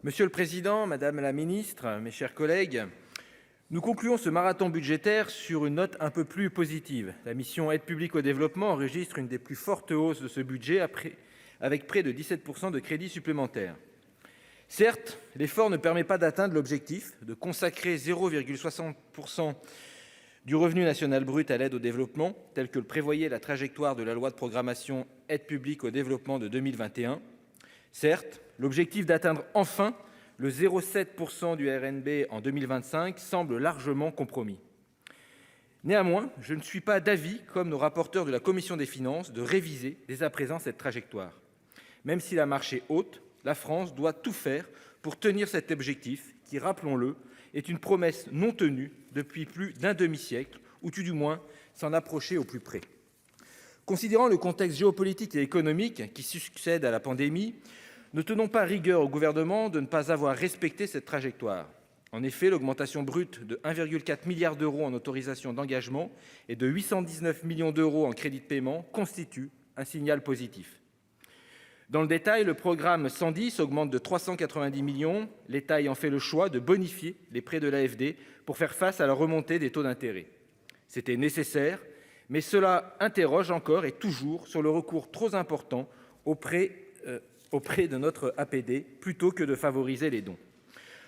Monsieur le président, madame la ministre, mes chers collègues, nous concluons ce marathon budgétaire sur une note un peu plus positive. La mission Aide publique au développement enregistre une des plus fortes hausses de ce budget, avec près de 17% de crédits supplémentaires. Certes, l'effort ne permet pas d'atteindre l'objectif de consacrer 0,60% du revenu national brut à l'aide au développement, tel que le prévoyait la trajectoire de la loi de programmation Aide publique au développement de 2021. Certes, l'objectif d'atteindre enfin le 0,7% du RNB en 2025 semble largement compromis. Néanmoins, je ne suis pas d'avis, comme nos rapporteurs de la commission des finances, de réviser dès à présent cette trajectoire. Même si la marche est haute, la France doit tout faire pour tenir cet objectif qui, rappelons-le, est une promesse non tenue depuis plus d'un demi-siècle, ou tout du moins s'en approcher au plus près. Considérant le contexte géopolitique et économique qui succède à la pandémie, ne tenons pas rigueur au gouvernement de ne pas avoir respecté cette trajectoire. En effet, l'augmentation brute de 1,4 milliard d'euros en autorisations d'engagement et de 819 millions d'euros en crédits de paiement constitue un signal positif. Dans le détail, le programme 110 augmente de 390 millions, l'État ayant fait le choix de bonifier les prêts de l'AFD pour faire face à la remontée des taux d'intérêt. C'était nécessaire, mais cela interroge encore et toujours sur le recours trop important auprès de notre APD plutôt que de favoriser les dons.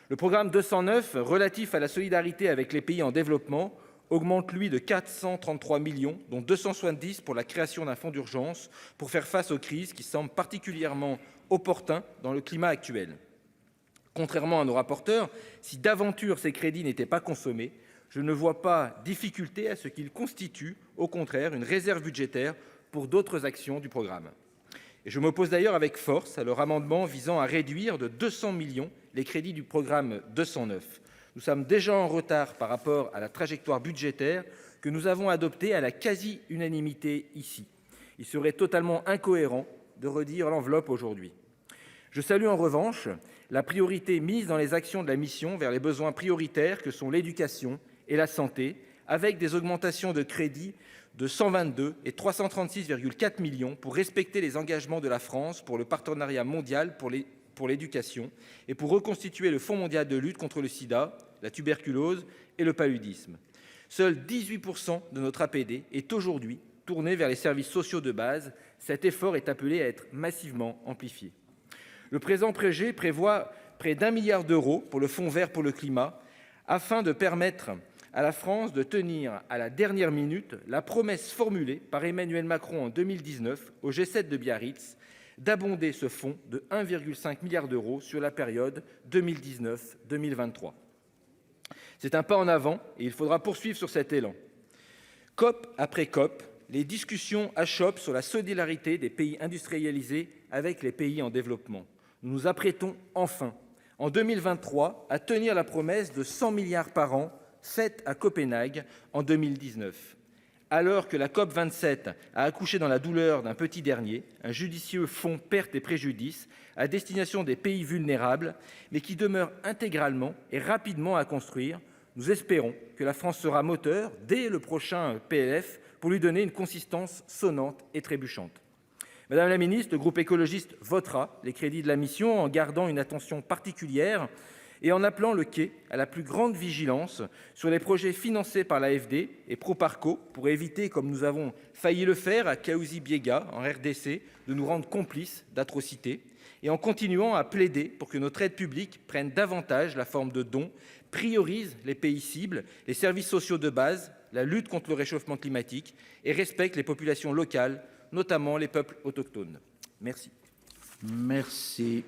Le programme 209 relatif à la solidarité avec les pays en développement augmente lui de 433 millions, dont 270 pour la création d'un fonds d'urgence pour faire face aux crises qui semblent particulièrement opportuns dans le climat actuel. Contrairement à nos rapporteurs, si d'aventure ces crédits n'étaient pas consommés, je ne vois pas difficulté à ce qu'ils constituent au contraire une réserve budgétaire pour d'autres actions du programme. Et je m'oppose d'ailleurs avec force à leur amendement visant à réduire de 200 millions les crédits du programme 209. Nous sommes déjà en retard par rapport à la trajectoire budgétaire que nous avons adoptée à la quasi-unanimité ici. Il serait totalement incohérent de redire l'enveloppe aujourd'hui. Je salue en revanche la priorité mise dans les actions de la mission vers les besoins prioritaires que sont l'éducation et la santé, avec des augmentations de crédits de 122 et 336,4 millions pour respecter les engagements de la France pour le partenariat mondial pour l'éducation et pour reconstituer le Fonds mondial de lutte contre le sida, la tuberculose et le paludisme. Seuls 18% de notre APD est aujourd'hui tourné vers les services sociaux de base. Cet effort est appelé à être massivement amplifié. Le présent projet prévoit près d'1 milliard d'euros pour le Fonds vert pour le climat, afin de permettre à la France de tenir à la dernière minute la promesse formulée par Emmanuel Macron en 2019 au G7 de Biarritz d'abonder ce fonds de 1,5 milliard d'euros sur la période 2019-2023. C'est un pas en avant et il faudra poursuivre sur cet élan. COP après COP, les discussions achoppent sur la solidarité des pays industrialisés avec les pays en développement. Nous nous apprêtons enfin, en 2023, à tenir la promesse de 100 milliards par an faite à Copenhague en 2019. Alors que la COP27 a accouché dans la douleur d'un petit dernier, un judicieux fonds pertes et préjudices à destination des pays vulnérables, mais qui demeure intégralement et rapidement à construire, nous espérons que la France sera moteur dès le prochain PLF pour lui donner une consistance sonnante et trébuchante. Madame la ministre, le groupe écologiste votera les crédits de la mission en gardant une attention particulière et en appelant le quai à la plus grande vigilance sur les projets financés par l'AFD et Proparco pour éviter, comme nous avons failli le faire à Kahuzi-Biega en RDC, de nous rendre complices d'atrocités, et en continuant à plaider pour que notre aide publique prenne davantage la forme de dons, priorise les pays cibles, les services sociaux de base, la lutte contre le réchauffement climatique et respecte les populations locales, notamment les peuples autochtones. Merci. Merci.